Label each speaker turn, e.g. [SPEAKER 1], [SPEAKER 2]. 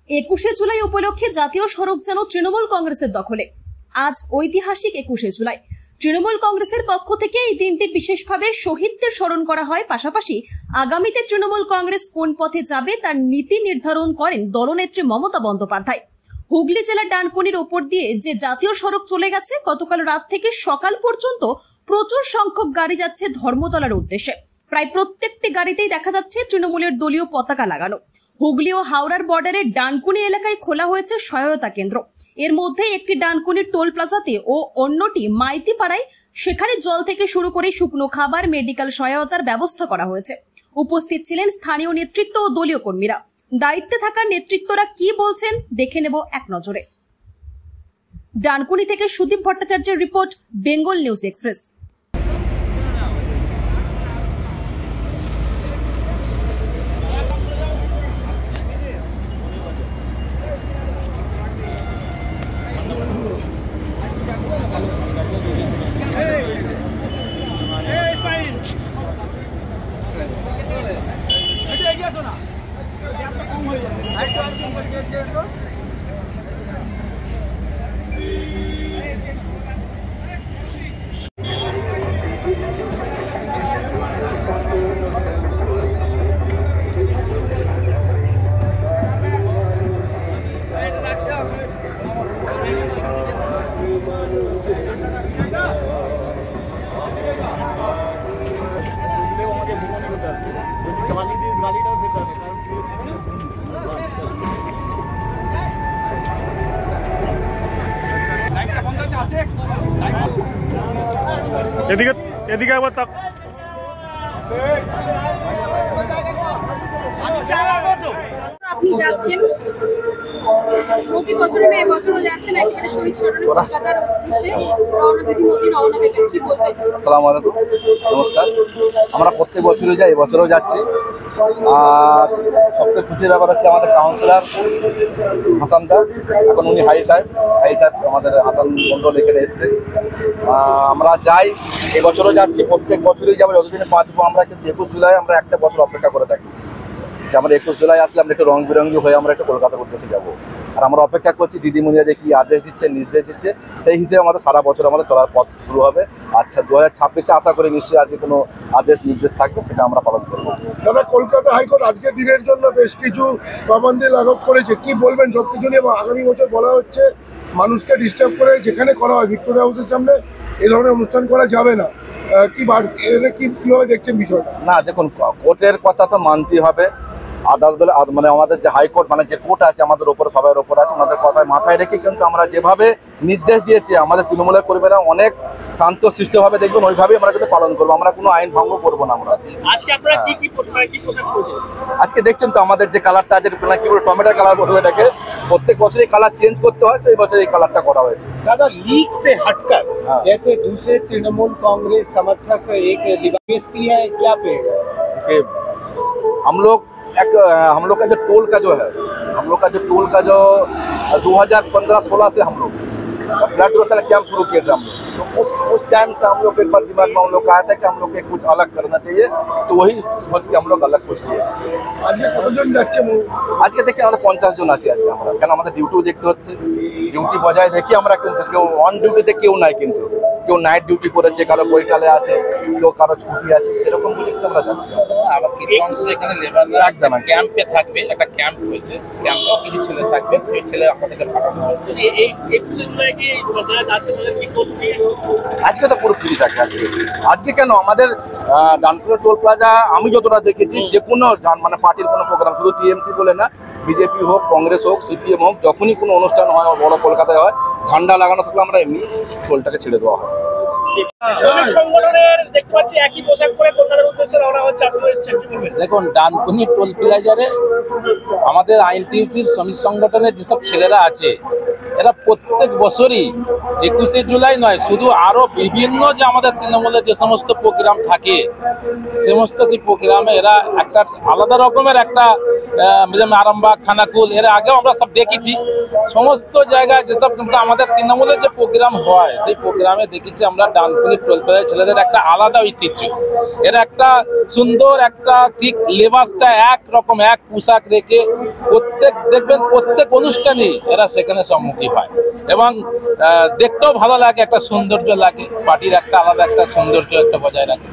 [SPEAKER 1] 21শে জুলাই উপলক্ষে জাতীয় সড়ক যেন তৃণমূল কংগ্রেসের দখলে। আজ ঐতিহাসিক 21শে জুলাই। তৃণমূল কংগ্রেসের পক্ষ থেকে এই দিনটি বিশেষভাবে শহীদদের স্মরণ করা হয়। পাশাপাশি আগামীতে তৃণমূল কংগ্রেস কোন পথে যাবে তার নীতি নির্ধারণ করেন দলনেত্রী মমতা বন্দ্যোপাধ্যায়। হুগলি জেলার ডানকুনির ওপর দিয়ে যে জাতীয় সড়ক চলে গেছে, গতকাল রাত থেকে সকাল পর্যন্ত প্রচুর সংখ্যক গাড়ি যাচ্ছে ধর্মতলার উদ্দেশ্যে। প্রায় প্রত্যেকটি গাড়িতেই দেখা যাচ্ছে তৃণমূলের দলীয় পতাকা লাগানো। হুগলি ও হাওড়ার বর্ডারের ডানকুনি এলাকায় খোলা হয়েছে সহায়তা কেন্দ্র। এর মধ্যে একটি ডানকুনির টোল প্লাজাতে ও অন্যটি মাইতিপাড়ায়। সেখানে জল থেকে শুরু করে শুকনো খাবার, মেডিকেল সহায়তার ব্যবস্থা করা হয়েছে। উপস্থিত ছিলেন স্থানীয় নেতৃত্ব ও দলীয় কর্মীরা। দায়িত্বে থাকা নেতৃত্বরা কি বলছেন দেখে নেব এক নজরে। ডানকুনি থেকে সুদীপ ভট্টাচার্যের রিপোর্ট, বেঙ্গল নিউজ এক্সপ্রেস।
[SPEAKER 2] এদিকে আবার তাক
[SPEAKER 3] আপনি যাচ্ছেন প্রতি বছরে না, এবছরও যাচ্ছেন একেবারে শহীদ স্মরণে কলকাতার উদ্দেশ্যে রওনা দিদি মোদি রওনা দেবেন, কি বলবেন?
[SPEAKER 4] আসসালামু আলাইকুম, নমস্কার। আমরা প্রত্যেক বছরই যাই, এবছরও যাচ্ছি। আর সবথেকে খুশির ব্যাপার হচ্ছে আমাদের কাউন্সিলর হাসানদা, এখন উনি হাই সাহেব আমাদের হাসান মন্ডল এখানে এসছে। আমরা যাই, এবছরও যাচ্ছি, প্রত্যেক বছরই যাবো, যতদিনে বাঁচবো আমরা। কিন্তু 21 জুলাই আমরা একটা বছর অপেক্ষা করে থাকি যে আমরা 21 জুলাই আসলে আমরা একটু রং বেরঙ্গি হয়ে আমরা একটু কলকাতার উদ্দেশ্যে যাবো। আর আমরা অপেক্ষা করছি দিদিমণিরা যে কি আদেশ দিচ্ছে, নির্দেশ দিচ্ছে, সেই হিসেবে আমাদের সারা বছর আমাদের চলার পথ শুরু হবে। আচ্ছা, 2026-এ আশা করি নিশ্চয়ই আজকে কোনো আদেশ নির্দেশ থাকবে, সেটা আমরা পালন করবো।
[SPEAKER 5] দাদা, কলকাতা হাইকোর্ট আজকের দিনের জন্য বেশ কিছু পাবন্দি লাঘব করেছে, কি বলবেন সব কিছু নিয়ে? আগামী বছর বলা হচ্ছে মানুষকে ডিস্টার্ব করে যেখানে করা হয় ভিক্টোরিয়া হাউসের সামনে এই ধরনের অনুষ্ঠান করা যাবে না। কিভাবে দেখছেন বিষয়টা?
[SPEAKER 4] না, দেখুন, কোর্টের কথা তো মানতেই হবে। আদালতের মানে আমাদের যে হাইকোর্ট মানে যে কোর্ট আছে আমাদের ওপরে, সবার ওপর আছে, ওনাদের কথায় মাথায় রেখে কিন্তু আমরা যেভাবে নির্দেশ দিয়েছি আমাদের তৃণমূলের কর্মীরা অনেক শান্ত সৃষ্টভাবে দেখবেন, ওইভাবেই আমরা কিন্তু পালন করবো। আমরা কোনো আইন ভঙ্গ করবো না। আমরা আজকে দেখছেন তো আমাদের যে কালারটা আছে, কি বলে টমেটোর কালার বলবো এটাকে, প্রত্যেক বছরই কালার চেঞ্জ করতে হয়, তো এই বছর এই কালারটা করা হয়েছে।
[SPEAKER 6] दादा, लीग से हटकर जैसे दूसरे तृणमूल कांग्रेस समर्थक एक बीएसपी है, क्या पेड़ है?
[SPEAKER 4] देखिए, हम लोग का जो टोल का जो है, हम लोग का जो टोल का जो 2015-16 से हम लोग ब्लड डोनेशन कैंप शुरू किए थे हम लोग। तो उस टाइम से हम लोग एक बार दिमाग में हम लोग का आया था कि हम लोग के कुछ अलग करना चाहिए, तो वही सोच के हम लोग अलग कुछ किए।
[SPEAKER 5] আজকে কতজন যাচ্ছে?
[SPEAKER 4] আজকে দেখছি আমরা 50 জন আছি আজকে আমরা, কেন আমাদের ডিউটিও দেখতে হচ্ছে, ডিউটি বজায় দেখি আমরা। কিন্তু কেউ অন ডিউটিতে কেউ নাই, কিন্তু কেউ নাইট ডিউটি করেছে, কারো বৈকালে আছে, কেউ কারো ছুটি আছে, সেরকম বুঝে কিন্তু আমরা যাচ্ছি।
[SPEAKER 7] আবার কিছু অংশ এখানে লেবাররা একদম ক্যাম্পে থাকবে, একটা ক্যাম্প হয়েছে, ক্যাম্পেও কিছু ছেলে থাকবে, সেই ছেলে আপনাদেরকে পাঠানো হচ্ছে। এই 21 জুলাই কি যারা যাচ্ছে তাদের কি করতে?
[SPEAKER 4] আজকে তো পুরো ফ্রি থাকে। আজকে কেন আমাদের ডানকুনি টোল প্লাজা আমি যতটা দেখেছি, যে কোনো মানে পার্টির কোনো প্রোগ্রাম, শুধু টিএমসি বলে না, বিজেপি হোক, কংগ্রেস হোক, সিপিএম হোক, যখনই কোনো অনুষ্ঠান হয় বড় কলকাতায় হয়, ঝান্ডা লাগানো থাকলে আমরা এমনি টোলটাকে ছেড়ে দেওয়া হয়।
[SPEAKER 7] দেখুন, ডানকুনি টোল প্লাজারে আমাদের আইএনটিইউসির শ্রমিক সংগঠনের যেসব ছেলেরা আছে এরা প্রত্যেক বছরই 21শে জুলাই নয়, শুধু আরো বিভিন্ন যে আমাদের তৃণমূলের যে সমস্ত প্রোগ্রাম থাকে সমস্ত সেই প্রোগ্রামে এরা একটা আলাদা রকমের একটা যেমন আরামবাগ, খানাকুল, এর আগেও আমরা সব দেখেছি। সমস্ত জায়গায় যেসব আমাদের তৃণমূলের যে প্রোগ্রাম হয় সেই প্রোগ্রামে দেখেছি আমরা ডানকুনি টোলপাড়ার ছেলেদের একটা আলাদা ঐতিহ্য। এরা একটা সুন্দর একটা ঠিক লেবাসটা একরকম, এক পোশাক রেখে দেখবেন প্রত্যেক অনুষ্ঠানে এরা সেখানে সম্মুখী হয় এবং দেখতেও ভালো লাগে, একটা সৌন্দর্য লাগে, পার্টির একটা আলাদা একটা সৌন্দর্য একটা বজায় রাখে।